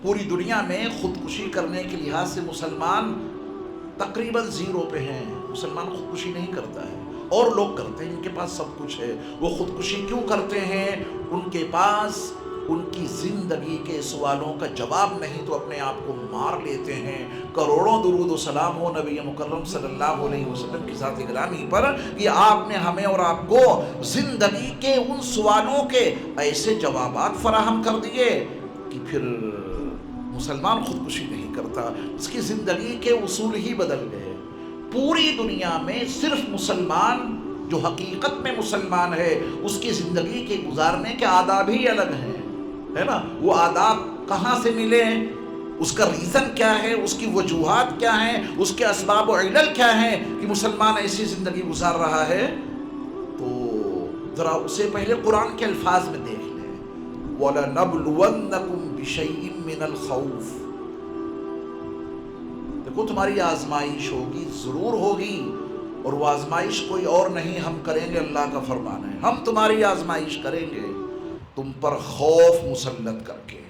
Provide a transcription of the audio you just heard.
پوری دنیا میں خودکشی کرنے کے لحاظ سے مسلمان تقریباً زیرو پہ ہیں. مسلمان خودکشی نہیں کرتا ہے، اور لوگ کرتے ہیں، ان کے پاس سب کچھ ہے. وہ خودکشی کیوں کرتے ہیں؟ ان کے پاس ان کی زندگی کے سوالوں کا جواب نہیں تو اپنے آپ کو مار لیتے ہیں. کروڑوں درود و سلام ہو نبی مکرم صلی اللہ علیہ وسلم کی ذات گرامی پر کہ آپ نے ہمیں اور آپ کو زندگی کے ان سوالوں کے ایسے جوابات فراہم کر دیے کہ پھر مسلمان خودکشی نہیں کرتا. اس کی زندگی کے اصول ہی بدل گئے. پوری دنیا میں صرف مسلمان جو حقیقت میں مسلمان ہے اس کی زندگی کے گزارنے کے آداب ہی الگ ہیں، ہے نا. وہ آداب کہاں سے ملے ہیں، اس کا ریزن کیا ہے، اس کی وجوہات کیا ہیں، اس کے اسباب و علل کیا ہیں کہ مسلمان ایسی زندگی گزار رہا ہے. تو ذرا اسے پہلے قرآن کے الفاظ میں دیکھ لیں. وَلَنَبْلُوَنَّكُمْ بِشَيْءٍ مِّنَ الْخَوْفِ. دیکھو تمہاری آزمائش ہوگی، ضرور ہوگی، اور وہ آزمائش کوئی اور نہیں ہم کریں گے، اللہ کا فرمان ہے. ہم تمہاری آزمائش کریں گے تم پر خوف مسلط کر کے.